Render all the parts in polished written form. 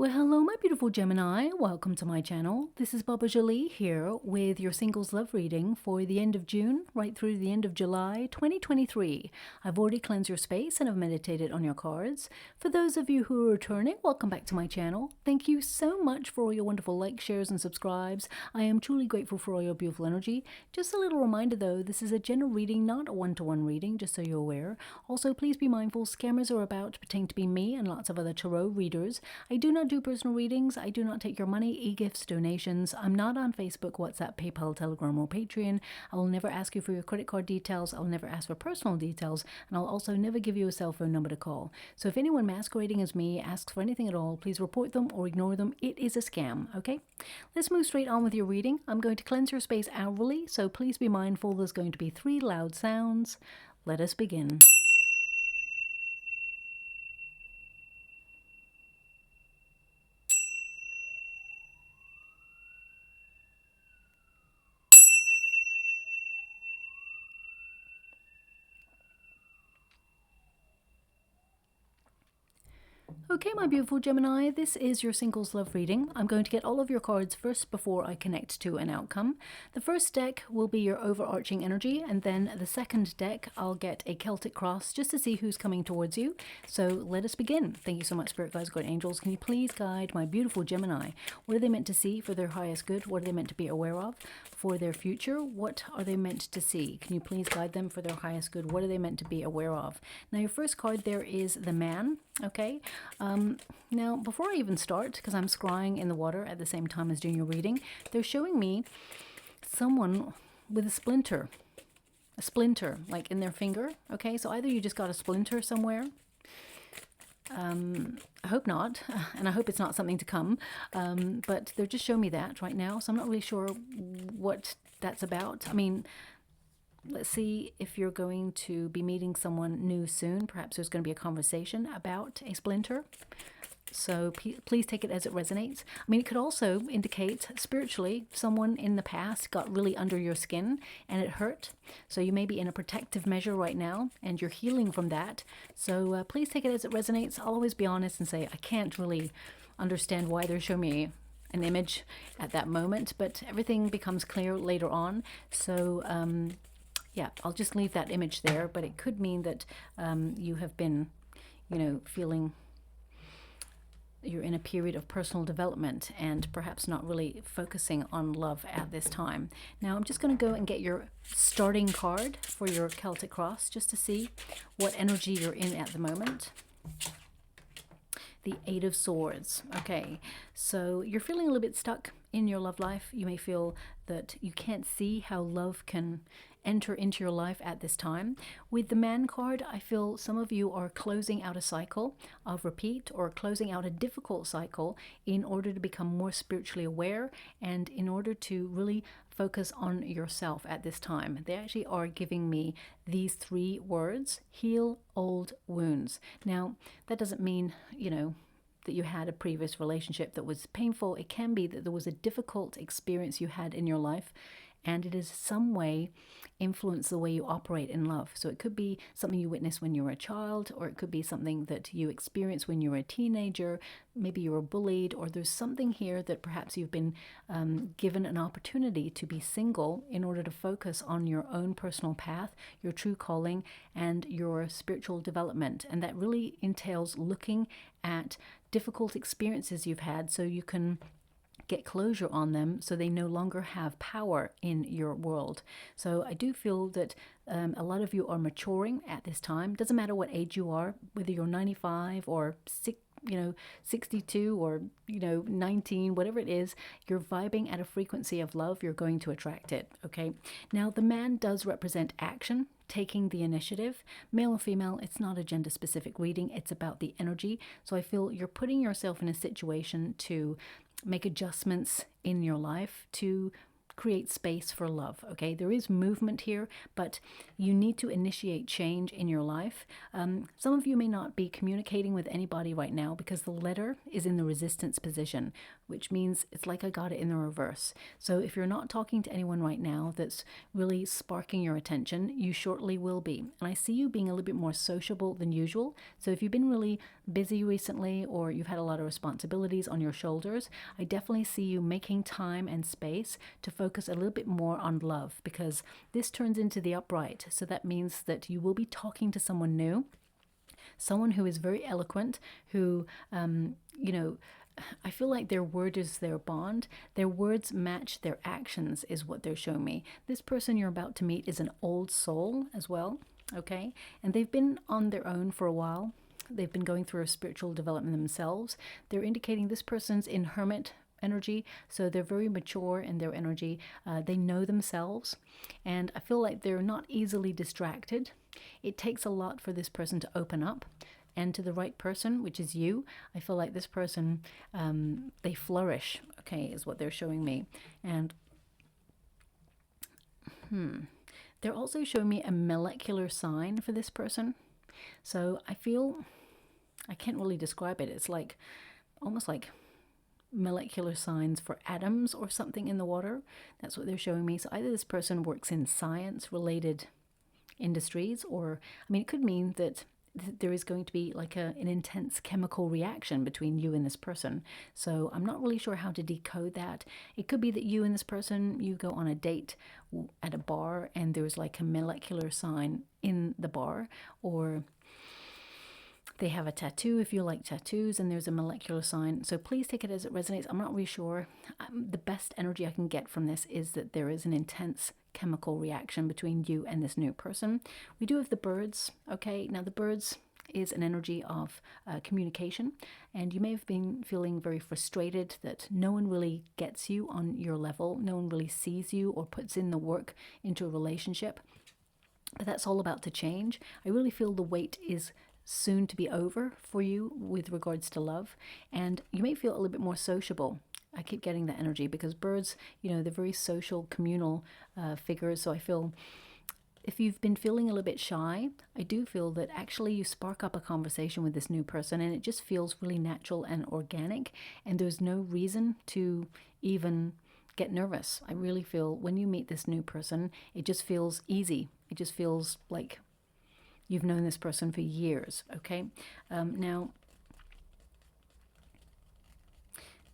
Well, hello, my beautiful Gemini. Welcome to my channel. This is Baba Jolie here with your singles love reading for the end of June right through the end of July 2023. I've already cleansed your space and I've meditated on your cards. For those of you who are returning, welcome back to my channel. Thank you so much for all your wonderful likes, shares, and subscribes. I am truly grateful for all your beautiful energy. Just a little reminder though, this is a general reading, not a one-to-one reading, just so you're aware. Also, please be mindful, scammers are about to pretend to be me and lots of other tarot readers. I do not do personal readings. I do not take your money, e-gifts, donations. I'm not on Facebook, WhatsApp, PayPal, Telegram, or Patreon. I will never ask you for your credit card details. I'll never ask for personal details, and I'll also never give you a cell phone number to call. So if anyone masquerading as me asks for anything at all, please report them or ignore them. It is a scam, okay? Let's move straight on with your reading. I'm going to cleanse your space hourly, so please be mindful there's going to be 3 loud sounds. Let us begin. Okay, my beautiful Gemini, this is your singles love reading. I'm going to get all of your cards first before I connect to an outcome. The first deck will be your overarching energy, and then the second deck, I'll get a Celtic cross just to see who's coming towards you. So let us begin. Thank you so much, Spirit Guides, Guardian Angels. Can you please guide my beautiful Gemini? What are they meant to see for their highest good? What are they meant to be aware of for their future? What are they meant to see? Can you please guide them for their highest good? What are they meant to be aware of? Now, your first card there is the Man, okay? Now, before I even start, because I'm scrying in the water at the same time as doing your reading, they're showing me someone with a splinter like in their finger, okay? So either you just got a splinter somewhere, I hope not, and I hope it's not something to come, but they're just showing me that right now, so I'm not really sure what that's about. I mean, let's see if you're going to be meeting someone new soon. Perhaps there's going to be a conversation about a splinter. So please take it as it resonates. I mean, it could also indicate spiritually someone in the past got really under your skin and it hurt. So you may be in a protective measure right now and you're healing from that. So please take it as it resonates. I'll always be honest and say I can't really understand why they're showing me an image at that moment, but everything becomes clear later on. So yeah, I'll just leave that image there, but it could mean that you have been, feeling you're in a period of personal development and perhaps not really focusing on love at this time. Now, I'm just going to go and get your starting card for your Celtic cross just to see what energy you're in at the moment. The 8 of Swords. Okay, so you're feeling a little bit stuck in your love life. You may feel that you can't see how love can enter into your life at this time. With the Man card, I feel some of you are closing out a cycle of repeat or closing out a difficult cycle in order to become more spiritually aware and in order to really focus on yourself at this time. They actually are giving me these 3 words: heal old wounds. Now, that doesn't mean, that you had a previous relationship that was painful. It can be that there was a difficult experience you had in your life and it is some way influence the way you operate in love. So it could be something you witnessed when you were a child, or it could be something that you experienced when you were a teenager. Maybe you were bullied, or there's something here that perhaps you've been given an opportunity to be single in order to focus on your own personal path, your true calling, and your spiritual development. And that really entails looking at difficult experiences you've had so you can get closure on them so they no longer have power in your world. So I do feel that a lot of you are maturing at this time. Doesn't matter what age you are, whether you're 95 or 62 or 19, whatever it is, you're vibing at a frequency of love. You're going to attract it. Okay, now the Man does represent action, taking the initiative. Male or female, it's not a gender specific reading, it's about the energy. So I feel you're putting yourself in a situation to make adjustments in your life to create space for love. Okay, there is movement here, but you need to initiate change in your life. Some of you may not be communicating with anybody right now because the letter is in the resistance position. which means it's like I got it in the reverse. So if you're not talking to anyone right now that's really sparking your attention, you shortly will be. And I see you being a little bit more sociable than usual. So if you've been really busy recently, or you've had a lot of responsibilities on your shoulders, I definitely see you making time and space to focus a little bit more on love, because this turns into the upright. So that means that you will be talking to someone new, someone who is very eloquent, who, I feel like their word is their bond. Their words match their actions is what they're showing me. This person you're about to meet is an old soul as well, okay? And they've been on their own for a while. They've been going through a spiritual development themselves. They're indicating this person's in hermit energy, so they're very mature in their energy. They know themselves, and I feel like they're not easily distracted. It takes a lot for this person to open up, and to the right person, which is you, I feel like this person, they flourish, okay, is what they're showing me. And they're also showing me a molecular sign for this person. So I feel, I can't really describe it. It's like almost like molecular signs for atoms or something in the water. That's what they're showing me. So either this person works in science related industries, or I mean, it could mean that there is going to be like an intense chemical reaction between you and this person. So I'm not really sure how to decode that. It could be that you and this person, you go on a date at a bar and there's like a molecular sign in the bar, or they have a tattoo if you like tattoos and there's a molecular sign. So please take it as it resonates. I'm not really sure. The best energy I can get from this is that there is an intense chemical reaction between you and this new person. We do have the birds. Okay, now the birds is an energy of communication, and you may have been feeling very frustrated that no one really gets you on your level. No one really sees you or puts in the work into a relationship. But that's all about to change. I really feel the wait is soon to be over for you with regards to love, and you may feel a little bit more sociable. I keep getting that energy because birds, they're very social, communal figures. So I feel if you've been feeling a little bit shy, I do feel that actually you spark up a conversation with this new person and it just feels really natural and organic, and there's no reason to even get nervous. I really feel when you meet this new person, it just feels easy. It just feels like you've known this person for years, okay? Now,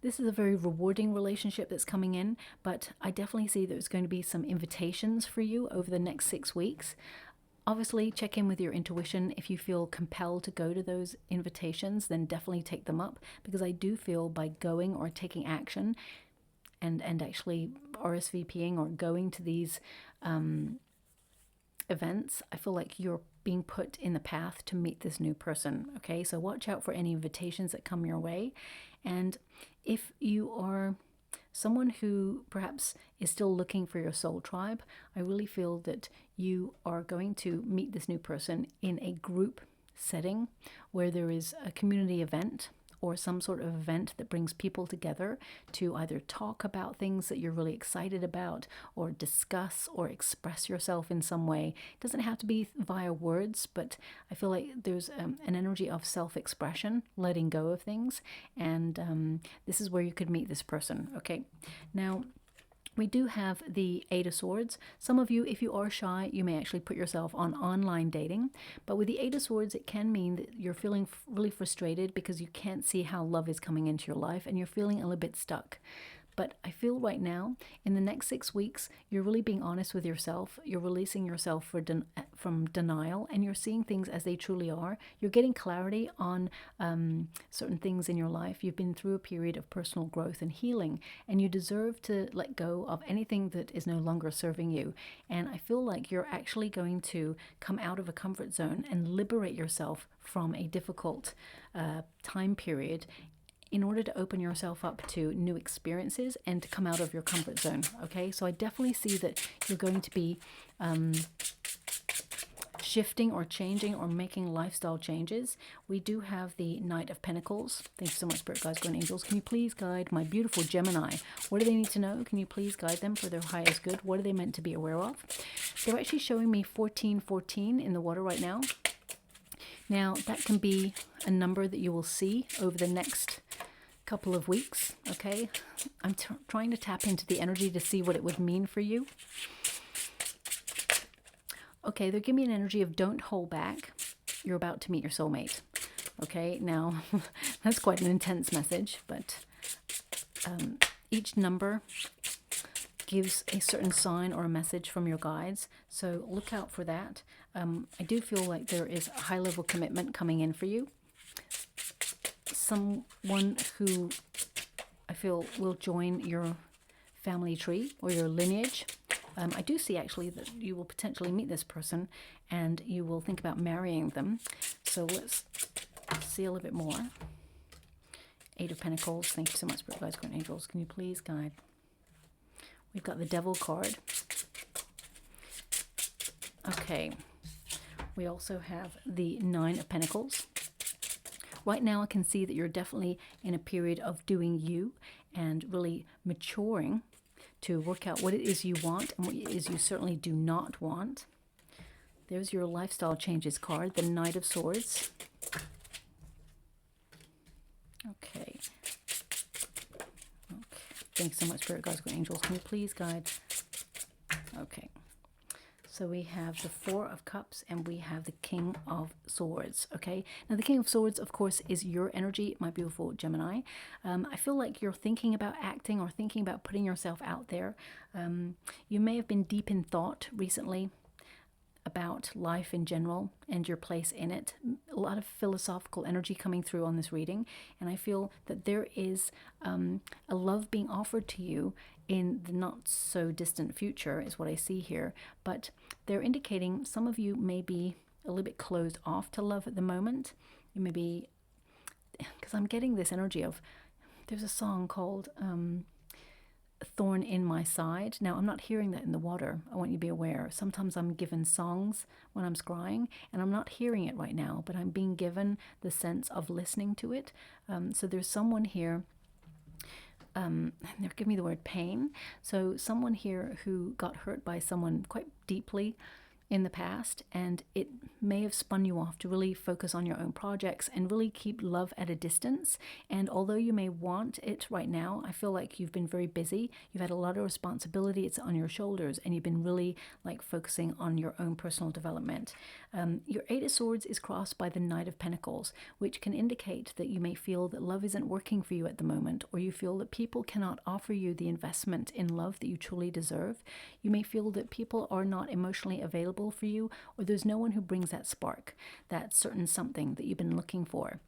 this is a very rewarding relationship that's coming in, but I definitely see there's going to be some invitations for you over the next 6 weeks. Obviously, check in with your intuition. If you feel compelled to go to those invitations, then definitely take them up, because I do feel by going or taking action and actually RSVPing or going to these events, I feel like you're being put in the path to meet this new person. Okay, so watch out for any invitations that come your way. And if you are someone who perhaps is still looking for your soul tribe, I really feel that you are going to meet this new person in a group setting where there is a community event or some sort of event that brings people together to either talk about things that you're really excited about, or discuss or express yourself in some way. It doesn't have to be via words, but I feel like there's an energy of self-expression, letting go of things, and this is where you could meet this person. Okay, now we do have the Eight of Swords. Some of you, if you are shy, you may actually put yourself on online dating. But with the Eight of Swords, it can mean that you're feeling really frustrated because you can't see how love is coming into your life and you're feeling a little bit stuck. But I feel right now, in the next 6 weeks, you're really being honest with yourself. You're releasing yourself from denial, and you're seeing things as they truly are. You're getting clarity on certain things in your life. You've been through a period of personal growth and healing, and you deserve to let go of anything that is no longer serving you. And I feel like you're actually going to come out of a comfort zone and liberate yourself from a difficult time period in order to open yourself up to new experiences and to come out of your comfort zone. Okay, so I definitely see that you're going to be shifting or changing or making lifestyle changes. We do have the Knight of Pentacles. Thank you so much, Spirit Guides, Guardian Angels. Can you please guide my beautiful Gemini? What do they need to know? Can you please guide them for their highest good? What are they meant to be aware of? They're actually showing me 1414 in the water right now. Now, that can be a number that you will see over the next couple of weeks, okay? I'm trying to tap into the energy to see what it would mean for you. Okay, they're giving me an energy of don't hold back. You're about to meet your soulmate. Okay, now that's quite an intense message, but each number gives a certain sign or a message from your guides, so look out for that. I do feel like there is a high-level commitment coming in for you. Someone who I feel will join your family tree or your lineage. I do see actually that you will potentially meet this person and you will think about marrying them. So let's see a little bit more. Eight of Pentacles. Thank you so much, Spirit Guides, Guardian Angels. Can you please guide? We've got the Devil card. Okay. We also have the Nine of Pentacles. Right now I can see that you're definitely in a period of doing you and really maturing to work out what it is you want and what it is you certainly do not want. There's your lifestyle changes card, the Knight of Swords. Okay. Thanks so much, Spirit Guides, Guardian Angels. Can you please guide? Okay. So we have the Four of Cups and we have the King of Swords, okay? Now the King of Swords, of course, is your energy, my beautiful Gemini. I feel like you're thinking about acting or thinking about putting yourself out there. You may have been deep in thought recently about life in general and your place in it. A lot of philosophical energy coming through on this reading, and I feel that there is a love being offered to you in the not so distant future is what I see here, but they're indicating some of you may be a little bit closed off to love at the moment. You may be, because I'm getting this energy of, there's a song called Thorn in My Side. Now I'm not hearing that in the water. I want you to be aware. Sometimes I'm given songs when I'm scrying and I'm not hearing it right now, but I'm being given the sense of listening to it. So there's someone here, they're giving me the word pain. So someone here who got hurt by someone quite deeply in the past, and it may have spun you off to really focus on your own projects and really keep love at a distance. And although you may want it right now, I feel like you've been very busy. You've had a lot of responsibility. It's on your shoulders, and you've been really like focusing on your own personal development. Your Eight of Swords is crossed by the Knight of Pentacles, which can indicate that you may feel that love isn't working for you at the moment, or you feel that people cannot offer you the investment in love that you truly deserve. You may feel that people are not emotionally available for you, or there's no one who brings that spark, that certain something that you've been looking for.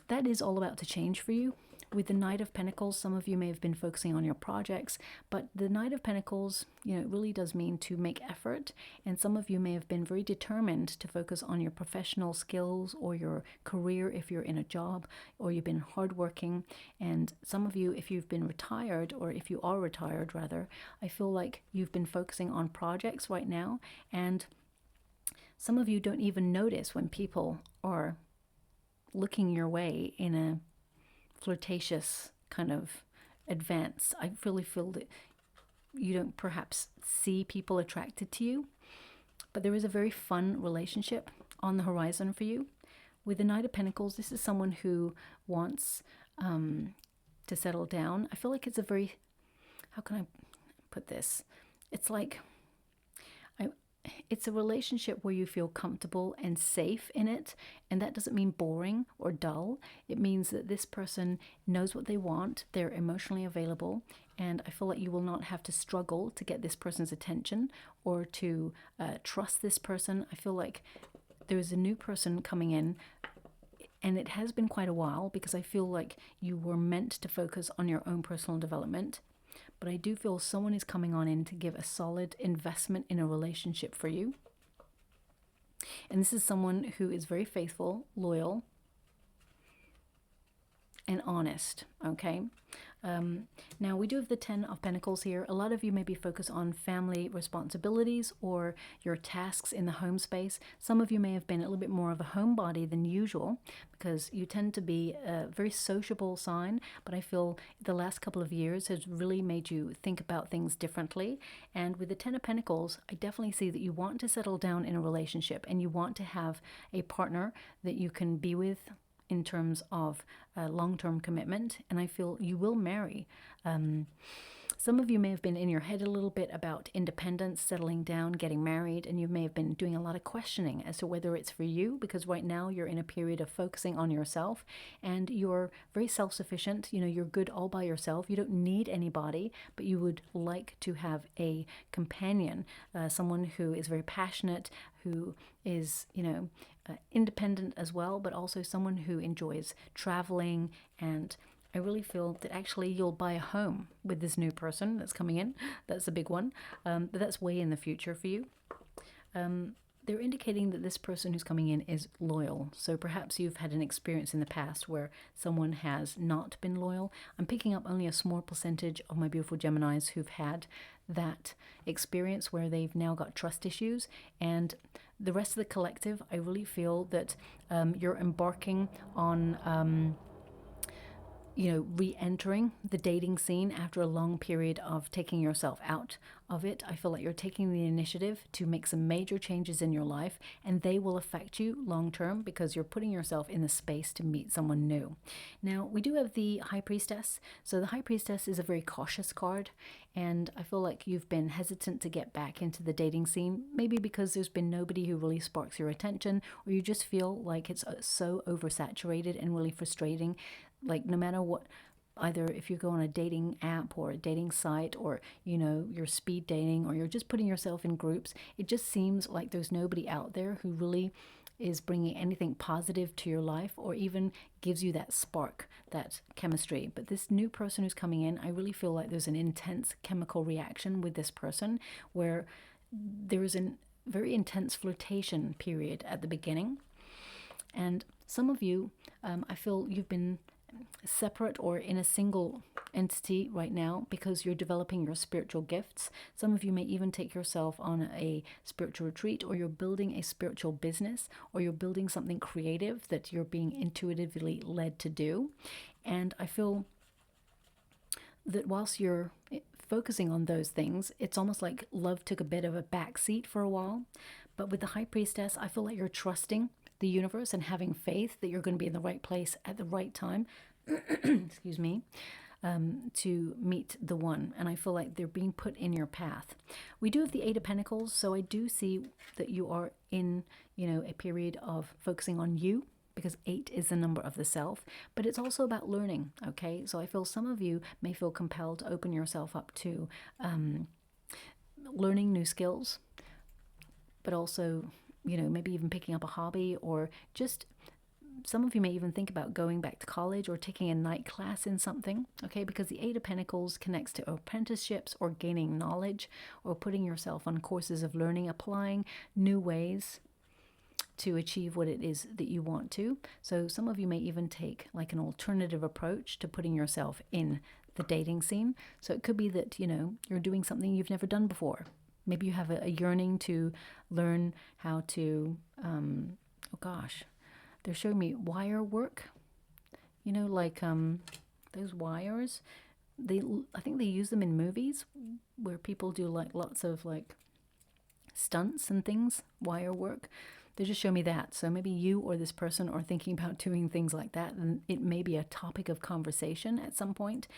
That is all about to change for you. With the Knight of Pentacles, some of you may have been focusing on your projects, but the Knight of Pentacles, you know, it really does mean to make effort, and some of you may have been very determined to focus on your professional skills or your career if you're in a job, or you've been hardworking. And some of you, if you've been retired, or if you are retired rather, I feel like you've been focusing on projects right now, and some of you don't even notice when people are looking your way in a flirtatious kind of advance. I really feel that you don't perhaps see people attracted to you, but there is a very fun relationship on the horizon for you. With the Knight of Pentacles, this is someone who wants to settle down. I feel like it's a very, how can I put this? It's like, it's a relationship where you feel comfortable and safe in it, and that doesn't mean boring or dull. It means that this person knows what they want, they're emotionally available, and I feel like you will not have to struggle to get this person's attention or to trust this person. I feel like there's a new person coming in, and it has been quite a while, because I feel like you were meant to focus on your own personal development. But I do feel someone is coming on in to give a solid investment in a relationship for you. And this is someone who is very faithful, loyal, and honest, okay? Now, we do have the Ten of Pentacles here. A lot of you may be focused on family responsibilities or your tasks in the home space. Some of you may have been a little bit more of a homebody than usual, because you tend to be a very sociable sign, but I feel the last couple of years has really made you think about things differently. And with the Ten of Pentacles, I definitely see that you want to settle down in a relationship, and you want to have a partner that you can be with in terms of long-term commitment, and I feel you will marry. Some of you may have been in your head a little bit about independence, settling down, getting married, and you may have been doing a lot of questioning as to whether it's for you, because right now you're in a period of focusing on yourself and you're very self-sufficient. You know, you're good all by yourself. You don't need anybody, but you would like to have a companion, someone who is very passionate, who is, independent as well, but also someone who enjoys traveling. And I really feel that actually you'll buy a home with this new person that's coming in. That's a big one, but that's way in the future for you. They're indicating that this person who's coming in is loyal. So perhaps you've had an experience in the past where someone has not been loyal. I'm picking up only a small percentage of my beautiful Geminis who've had that experience where they've now got trust issues. And the rest of the collective, I really feel that you're embarking on re-entering the dating scene after a long period of taking yourself out of it. I feel like you're taking the initiative to make some major changes in your life, and they will affect you long term because you're putting yourself in the space to meet someone new. Now, we do have the High Priestess. So the High Priestess is a very cautious card, and I feel like you've been hesitant to get back into the dating scene, maybe because there's been nobody who really sparks your attention, or you just feel like it's so oversaturated and really frustrating. Like no matter what, either if you go on a dating app or a dating site, or you're speed dating, or you're just putting yourself in groups, it just seems like there's nobody out there who really is bringing anything positive to your life or even gives you that spark, that chemistry. But this new person who's coming in, I really feel like there's an intense chemical reaction with this person where there is a very intense flirtation period at the beginning. And some of you, I feel you've been separate or in a single entity right now because you're developing your spiritual gifts. Some of you may even take yourself on a spiritual retreat, or you're building a spiritual business, or you're building something creative that you're being intuitively led to do. And I feel that whilst you're focusing on those things, it's almost like love took a bit of a backseat for a while. But with the High Priestess, I feel like you're trusting the universe and having faith that you're going to be in the right place at the right time, excuse me, to meet the one. And I feel like they're being put in your path. We do have the Eight of Pentacles, so I do see that you are in, a period of focusing on you, because 8 is the number of the self, but it's also about learning, okay? So I feel some of you may feel compelled to open yourself up to learning new skills, but also maybe even picking up a hobby, or just some of you may even think about going back to college or taking a night class in something, okay? Because the Eight of Pentacles connects to apprenticeships or gaining knowledge or putting yourself on courses of learning, applying new ways to achieve what it is that you want to. So some of you may even take like an alternative approach to putting yourself in the dating scene. So it could be that, you're doing something you've never done before. Maybe you have a yearning to learn how to, they're showing me wire work, those wires. I think they use them in movies where people do like lots of like stunts and things, wire work. They just show me that. So maybe you or this person are thinking about doing things like that, and it may be a topic of conversation at some point.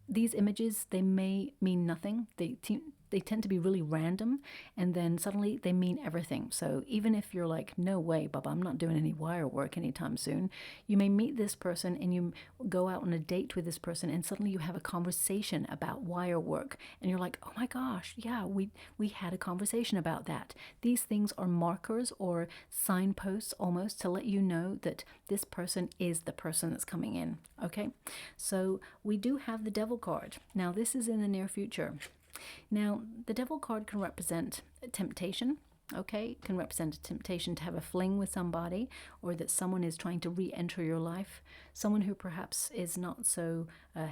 These images, they may mean nothing. They tend to be really random, and then suddenly they mean everything. So even if you're like, no way, Baba, I'm not doing any wire work anytime soon, you may meet this person and you go out on a date with this person, and suddenly you have a conversation about wire work, and you're like, oh my gosh, yeah, we had a conversation about that. These things are markers or signposts almost to let you know that this person is the person that's coming in, okay? So we do have the Devil card. Now this is in the near future. Now, the Devil card can represent temptation, okay? It can represent a temptation to have a fling with somebody, or that someone is trying to re-enter your life, someone who perhaps is not so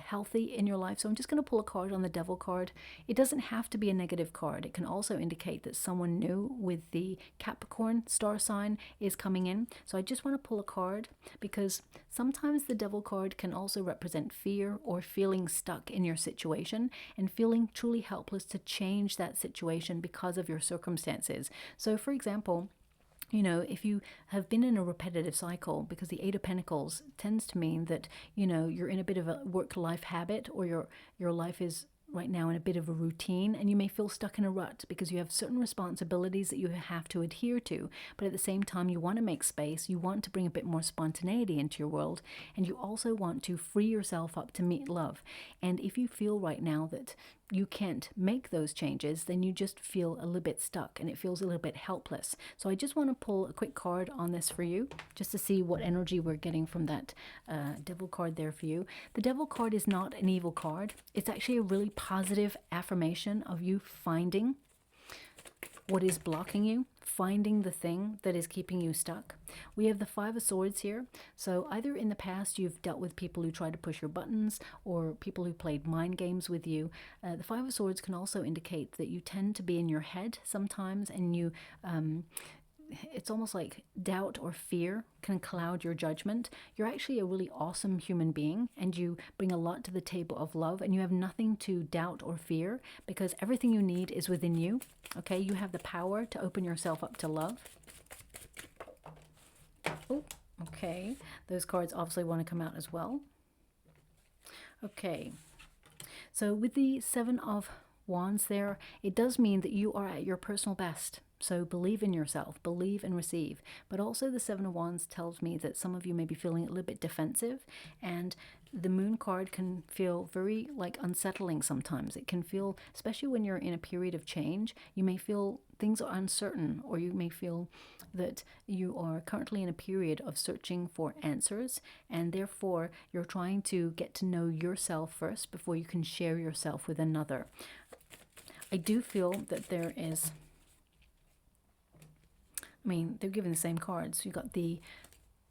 healthy in your life. So I'm just going to pull a card on the Devil card. It doesn't have to be a negative card. It can also indicate that someone new with the Capricorn star sign is coming in. So I just want to pull a card, because sometimes the Devil card can also represent fear or feeling stuck in your situation and feeling truly helpless to change that situation because of your circumstances. So for example, you know, if you have been in a repetitive cycle, because the Eight of Pentacles tends to mean that, you know, you're in a bit of a work-life habit, or your life is right now in a bit of a routine, and you may feel stuck in a rut because you have certain responsibilities that you have to adhere to, but at the same time you want to make space, you want to bring a bit more spontaneity into your world, and you also want to free yourself up to meet love. And if you feel right now that you can't make those changes, then you just feel a little bit stuck and it feels a little bit helpless. So I just want to pull a quick card on this for you, just to see what energy we're getting from that Devil card there for you. The Devil card is not an evil card. It's actually a really positive affirmation of you finding what is blocking you, finding the thing that is keeping you stuck. We have the Five of Swords here. So either in the past you've dealt with people who tried to push your buttons, or people who played mind games with you. The Five of Swords can also indicate that you tend to be in your head sometimes, and you it's almost like doubt or fear can cloud your judgment. You're actually a really awesome human being, and you bring a lot to the table of love, and you have nothing to doubt or fear because everything you need is within you. Okay, you have the power to open yourself up to love. Oh, okay. Those cards obviously want to come out as well. Okay. So with the Seven of Wands there, it does mean that you are at your personal best. So believe in yourself, believe and receive. But also the Seven of Wands tells me that some of you may be feeling a little bit defensive, and the Moon card can feel very like unsettling sometimes. It can feel, especially when you're in a period of change, you may feel things are uncertain, or you may feel that you are currently in a period of searching for answers, and therefore you're trying to get to know yourself first before you can share yourself with another. I do feel that there is, I mean, they're given the same cards. We got the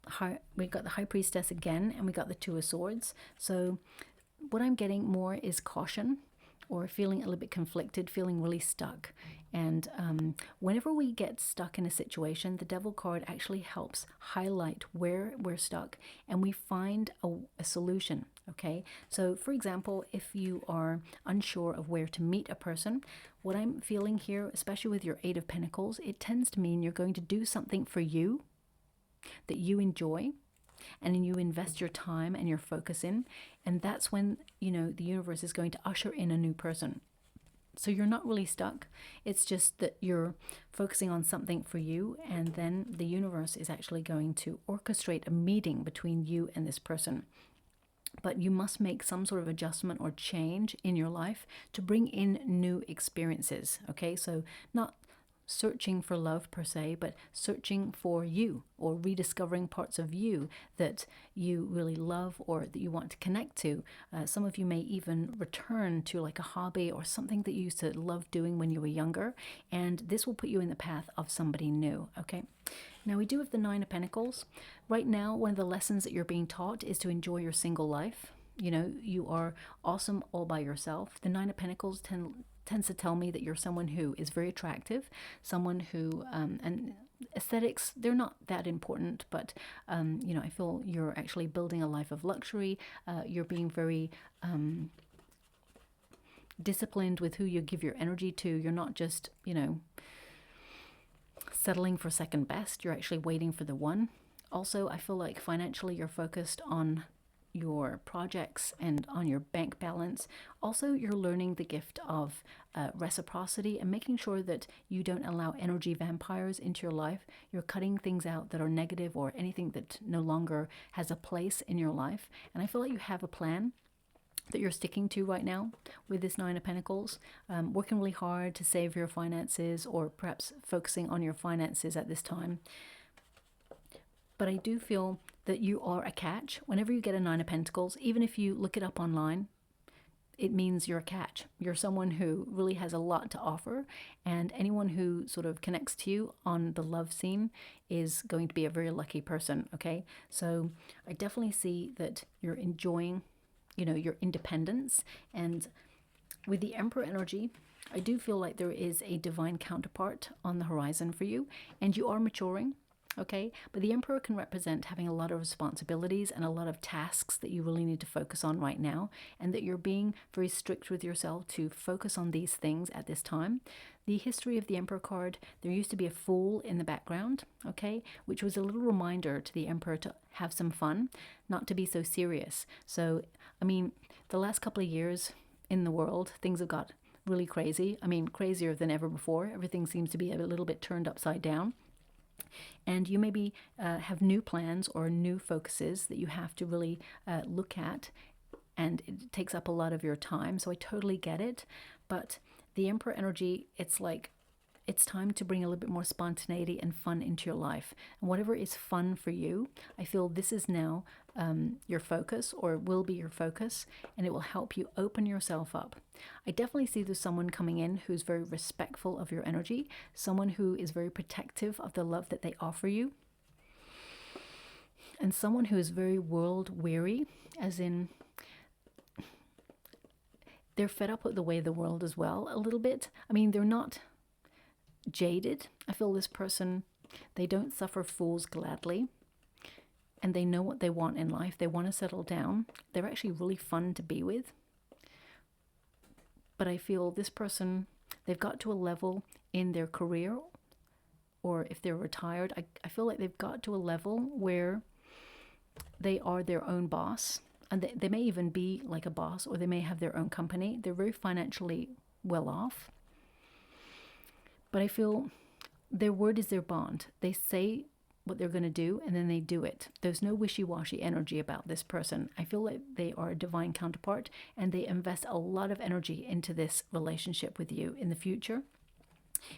High Priestess again, and we got the Two of Swords. So what I'm getting more is caution, or feeling a little bit conflicted, feeling really stuck. And whenever we get stuck in a situation, the Devil card actually helps highlight where we're stuck, and we find a solution. Okay, so for example, if you are unsure of where to meet a person, what I'm feeling here, especially with your Eight of Pentacles, it tends to mean you're going to do something for you that you enjoy, and you invest your time and your focus in, and that's when, you know, the universe is going to usher in a new person. So you're not really stuck. It's just that you're focusing on something for you, and then the universe is actually going to orchestrate a meeting between you and this person. But you must make some sort of adjustment or change in your life to bring in new experiences. Okay, so not searching for love per se, but searching for you, or rediscovering parts of you that you really love or that you want to connect to. Some of you may even return to like a hobby or something that you used to love doing when you were younger, and this will put you in the path of somebody new. Okay, now we do have the Nine of Pentacles. Right now, one of the lessons that you're being taught is to enjoy your single life. You know, you are awesome all by yourself. The Nine of Pentacles tends to tell me that you're someone who is very attractive, someone who, and aesthetics, they're not that important, but, you know, I feel you're actually building a life of luxury. You're being very disciplined with who you give your energy to. You're not just, you know, settling for second best. You're actually waiting for the one. Also, I feel like financially you're focused on your projects and on your bank balance. Also, you're learning the gift of reciprocity and making sure that you don't allow energy vampires into your life. You're cutting things out that are negative, or anything that no longer has a place in your life. And I feel like you have a plan that you're sticking to right now with this Nine of Pentacles, working really hard to save your finances, or perhaps focusing on your finances at this time. But I do feel that you are a catch. Whenever you get a Nine of Pentacles, even if you look it up online, it means you're a catch. You're someone who really has a lot to offer, and anyone who sort of connects to you on the love scene is going to be a very lucky person, okay? So I definitely see that you're enjoying, you know, your independence. And with the Emperor energy, I do feel like there is a divine counterpart on the horizon for you, and you are maturing. Okay, but the Emperor can represent having a lot of responsibilities and a lot of tasks that you really need to focus on right now, and that you're being very strict with yourself to focus on these things at this time. The history of the Emperor card, there used to be a Fool in the background, okay, which was a little reminder to the Emperor to have some fun, not to be so serious. So, I mean, the last couple of years in the world, things have got really crazy. I mean, crazier than ever before. Everything seems to be a little bit turned upside down. And you maybe have new plans or new focuses that you have to really look at, and it takes up a lot of your time. So I totally get it. But the Emperor energy, it's like it's time to bring a little bit more spontaneity and fun into your life. And whatever is fun for you, I feel this is now your focus, or will be your focus, and it will help you open yourself up. I definitely see there's someone coming in who's very respectful of your energy, someone who is very protective of the love that they offer you, and someone who is very world weary, as in they're fed up with the way the world is, well, a little bit. I mean, they're not jaded. I feel this person, they don't suffer fools gladly, and they know what they want in life. They want to settle down. They're actually really fun to be with. But I feel this person, they've got to a level in their career, or if they're retired, I feel like they've got to a level where they are their own boss, and they may even be like a boss, or they may have their own company. They're very financially well off. But I feel their word is their bond. They say what they're going to do, and then they do it. There's no wishy-washy energy about this person. I feel like they are a divine counterpart, and they invest a lot of energy into this relationship with you in the future.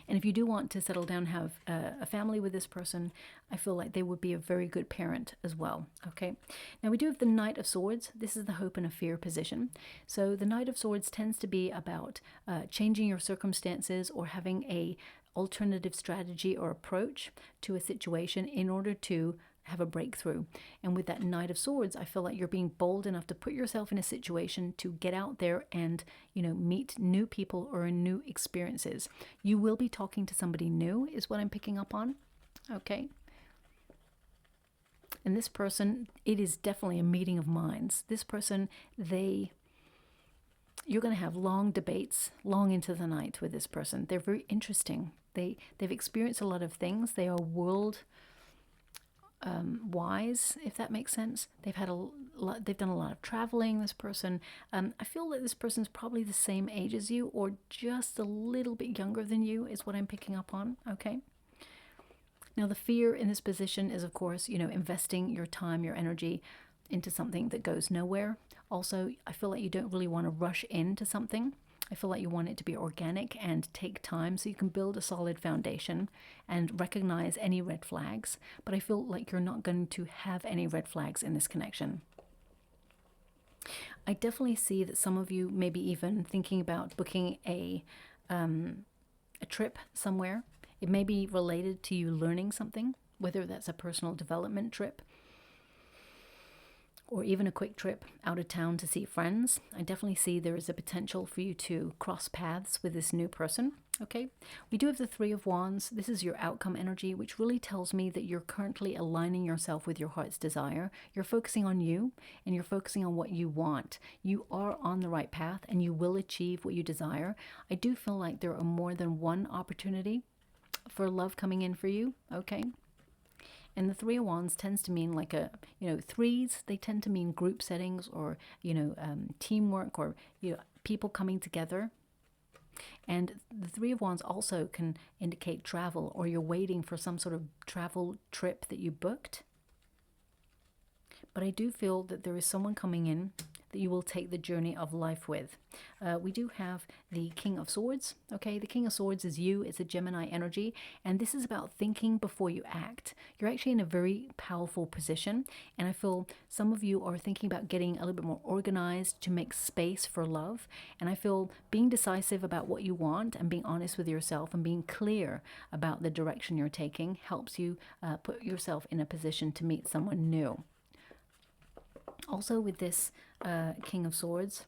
And if you do want to settle down, have a family with this person, I feel like they would be a very good parent as well. Okay. Now we do have the Knight of Swords. This is the hope and a fear position. So the Knight of Swords tends to be about changing your circumstances, or having a alternative strategy or approach to a situation in order to have a breakthrough. And with that Knight of Swords, I feel like you're being bold enough to put yourself in a situation to get out there and, you know, meet new people or new experiences. You will be talking to somebody new, is what I'm picking up on. Okay. And this person, it is definitely a meeting of minds. This person, you're going to have long debates long into the night with this person. They're very interesting. They've experienced a lot of things. They are world wise, if that makes sense. They've done a lot of traveling, this person. I feel that this person's probably the same age as you, or just a little bit younger than you, is what I'm picking up on. Okay. Now the fear in this position is, of course, you know, investing your time, your energy into something that goes nowhere. Also, I feel like you don't really want to rush into something. I feel like you want it to be organic and take time, so you can build a solid foundation and recognize any red flags. But I feel like you're not going to have any red flags in this connection. I definitely see that some of you may be even thinking about booking a trip somewhere. It may be related to you learning something, whether that's a personal development trip, or even a quick trip out of town to see friends. I definitely see there is a potential for you to cross paths with this new person. Okay, we do have the Three of Wands. This is your outcome energy, which really tells me that you're currently aligning yourself with your heart's desire. You're focusing on you, and you're focusing on what you want. You are on the right path, and you will achieve what you desire. I do feel like there are more than one opportunity for love coming in for you. Okay. And the Three of Wands tends to mean like threes, they tend to mean group settings, or, teamwork, or, people coming together. And the Three of Wands also can indicate travel, or you're waiting for some sort of travel trip that you booked. But I do feel that there is someone coming in that you will take the journey of life with. We do have the King of Swords. Okay, the King of Swords is you. It's a Gemini energy, and this is about thinking before you act. You're actually in a very powerful position, and I feel some of you are thinking about getting a little bit more organized to make space for love. And I feel being decisive about what you want, and being honest with yourself, and being clear about the direction you're taking helps you put yourself in a position to meet someone new. Also with this King of Swords,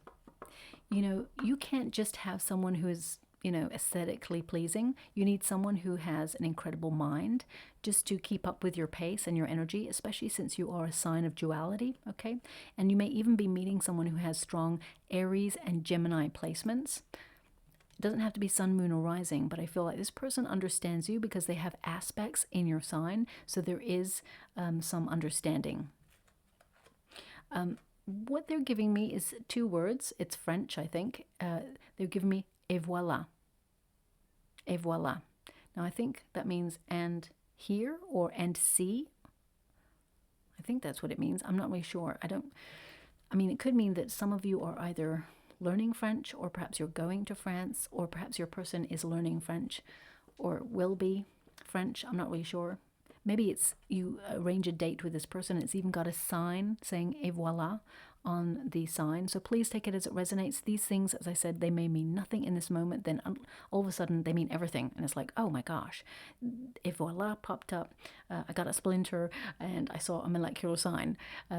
you can't just have someone who is aesthetically pleasing. You need someone who has an incredible mind just to keep up with your pace and your energy, especially since you are a sign of duality, okay? And you may even be meeting someone who has strong Aries and Gemini placements. It doesn't have to be sun, moon, or rising, but I feel like this person understands you because they have aspects in your sign, so there is some understanding. What they're giving me is 2 words. It's French, I think. They're giving me et voilà. Et voilà. Now, I think that means and here or and see. I think that's what it means. I'm not really sure. It could mean that some of you are either learning French, or perhaps you're going to France, or perhaps your person is learning French or will be French. I'm not really sure. Maybe it's you arrange a date with this person. It's even got a sign saying et voilà on the sign. So please take it as it resonates. These things, as I said, they may mean nothing in this moment. Then all of a sudden they mean everything. And it's like, oh my gosh, et voilà popped up. I got a splinter and I saw a molecular sign.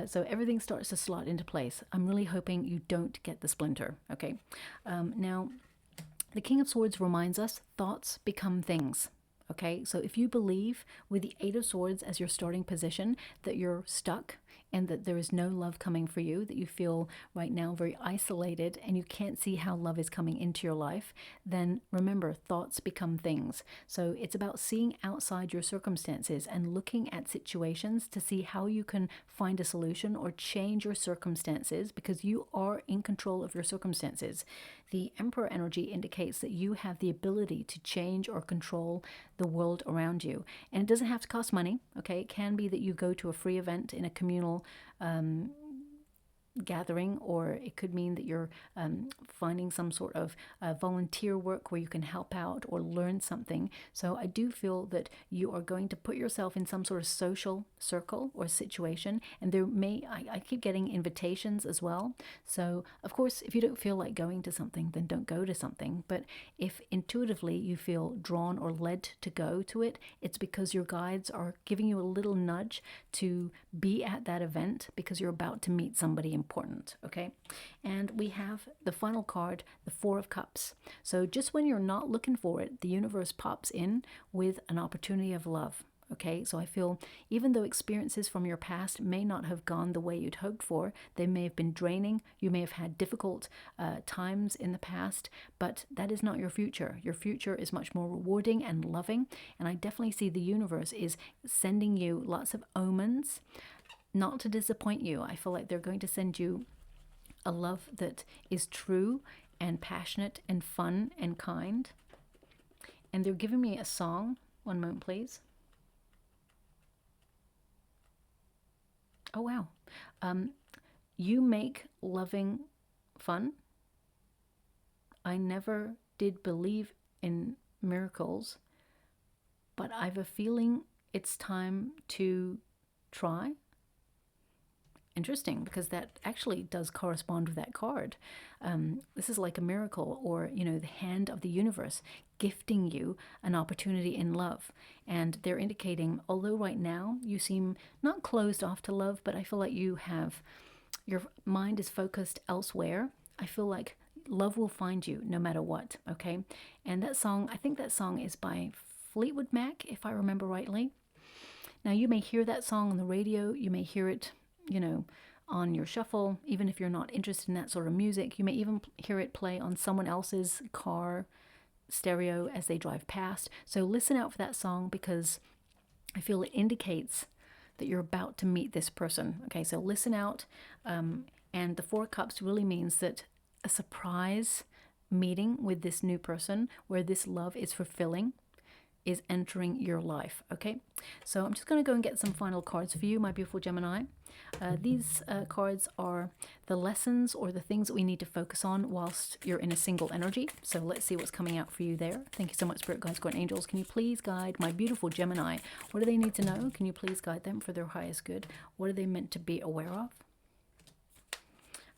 So everything starts to slot into place. I'm really hoping you don't get the splinter. Okay. Now, the King of Swords reminds us thoughts become things. Okay, so if you believe with the 8 of Swords as your starting position that you're stuck and that there is no love coming for you, that you feel right now very isolated and you can't see how love is coming into your life, then remember, thoughts become things. So it's about seeing outside your circumstances and looking at situations to see how you can find a solution or change your circumstances, because you are in control of your circumstances. The Emperor energy indicates that you have the ability to change or control the world around you. And it doesn't have to cost money, okay? It can be that you go to a free event in a communal gathering, or it could mean that you're finding some sort of volunteer work where you can help out or learn something. So I do feel that you are going to put yourself in some sort of social circle or situation, and there may, I keep getting invitations as well. So of course, if you don't feel like going to something, then don't go to something. But if intuitively you feel drawn or led to go to it, it's because your guides are giving you a little nudge to be at that event, because you're about to meet somebody important, okay? And we have the final card, the 4 of Cups. So just when you're not looking for it, the universe pops in with an opportunity of love, okay? So I feel even though experiences from your past may not have gone the way you'd hoped for, they may have been draining, you may have had difficult times in the past, but that is not your future. Your future is much more rewarding and loving, and I definitely see the universe is sending you lots of omens, not to disappoint you. I feel like they're going to send you a love that is true and passionate and fun and kind. And they're giving me a song. One moment, please. Oh, wow. You make loving fun. I never did believe in miracles, but I've a feeling it's time to try. Interesting, because that actually does correspond with that card. This is like a miracle, or, the hand of the universe gifting you an opportunity in love. And they're indicating, although right now you seem not closed off to love, but I feel like your mind is focused elsewhere. I feel like love will find you no matter what, okay? And that song, I think that song is by Fleetwood Mac, if I remember rightly. Now, you may hear that song on the radio, you may hear it on your shuffle, even if you're not interested in that sort of music. You may even hear it play on someone else's car stereo as they drive past. So listen out for that song, because I feel it indicates that you're about to meet this person. Okay, so listen out. And the 4 Cups really means that a surprise meeting with this new person where this love is fulfilling is entering your life, okay? So I'm just going to go and get some final cards for you, my beautiful Gemini. These cards are the lessons or the things that we need to focus on whilst you're in a single energy. So let's see what's coming out for you there. Thank you so much, Spirit Guides, Guardian Angels. Can you please guide my beautiful Gemini? What do they need to know? Can you please guide them for their highest good? What are they meant to be aware of?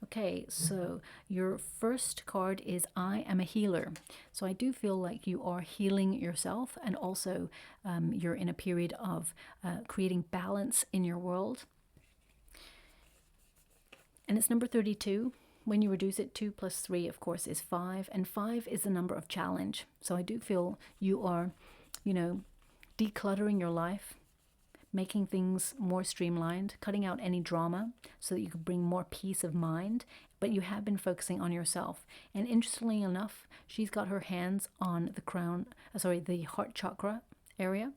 Okay, so your first card is I am a healer. So I do feel like you are healing yourself, and also you're in a period of creating balance in your world. And it's number 32. when you reduce it, 2 plus 3, of course, is 5. And 5 is the number of challenge. So I do feel you are, decluttering your life, making things more streamlined, cutting out any drama so that you can bring more peace of mind. But you have been focusing on yourself. And interestingly enough, she's got her hands on the heart chakra area.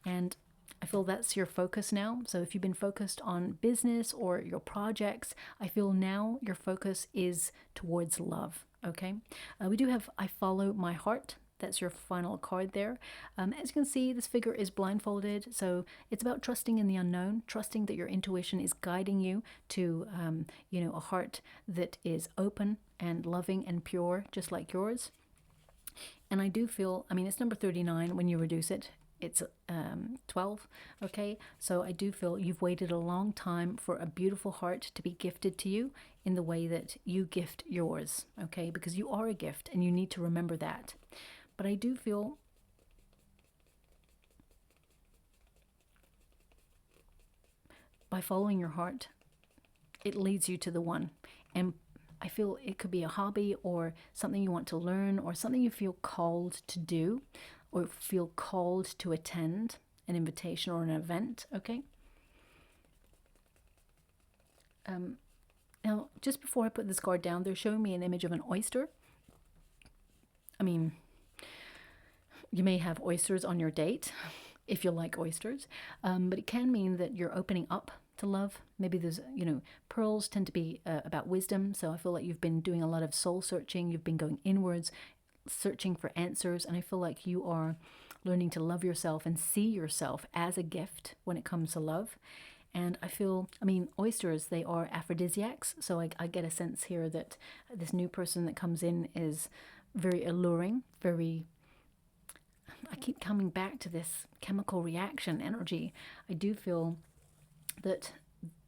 And I feel that's your focus now. So if you've been focused on business or your projects, I feel now your focus is towards love. Okay. We do have I Follow My Heart. That's your final card there. As you can see, this figure is blindfolded. So it's about trusting in the unknown, trusting that your intuition is guiding you to, a heart that is open and loving and pure, just like yours. And I do feel, it's number 39 when you reduce it. It's 12, okay? So I do feel you've waited a long time for a beautiful heart to be gifted to you in the way that you gift yours, okay? Because you are a gift and you need to remember that. But I do feel by following your heart, it leads you to the one. And I feel it could be a hobby or something you want to learn or something you feel called to do or feel called to attend, an invitation or an event, okay? Now, just before I put this card down, they're showing me an image of an oyster. You may have oysters on your date, if you like oysters, but it can mean that you're opening up to love. Maybe there's, pearls tend to be about wisdom, so I feel like you've been doing a lot of soul searching, you've been going inwards, searching for answers, and I feel like you are learning to love yourself and see yourself as a gift when it comes to love. And I feel, oysters, they are aphrodisiacs, so I get a sense here that this new person that comes in is very alluring, I keep coming back to this chemical reaction energy. I do feel that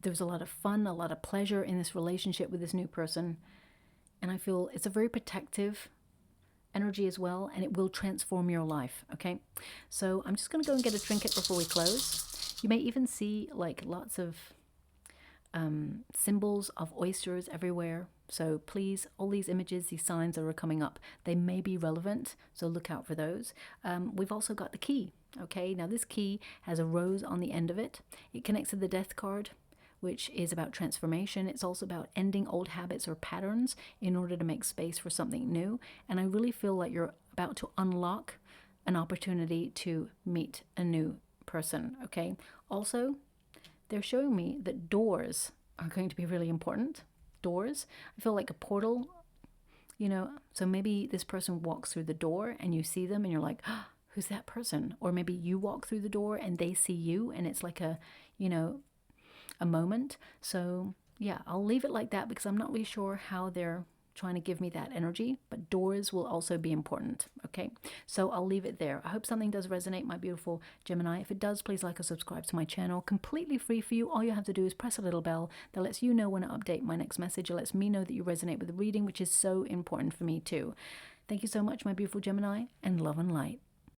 there's a lot of fun, a lot of pleasure in this relationship with this new person. And I feel it's a very protective energy as well, and it will transform your life, okay? So I'm just going to go and get a trinket before we close. You may even see like lots of symbols of oysters everywhere. So please, all these images, these signs that are coming up, they may be relevant, so look out for those. We've also got the key, okay? Now this key has a rose on the end of it. It connects to the death card, which is about transformation. It's also about ending old habits or patterns in order to make space for something new. And I really feel like you're about to unlock an opportunity to meet a new person, okay? Also, they're showing me that doors are going to be really important. Doors. I feel like a portal, so maybe this person walks through the door and you see them and you're like, oh, who's that person? Or maybe you walk through the door and they see you and it's like a moment. So yeah, I'll leave it like that because I'm not really sure how they're trying to give me that energy, but doors will also be important, okay? So I'll leave it there. I hope something does resonate, my beautiful Gemini. If it does, please like or subscribe to my channel. Completely free for you. All you have to do is press a little bell that lets you know when I update my next message. It lets me know that you resonate with the reading, which is so important for me too. Thank you so much, my beautiful Gemini, and love and light.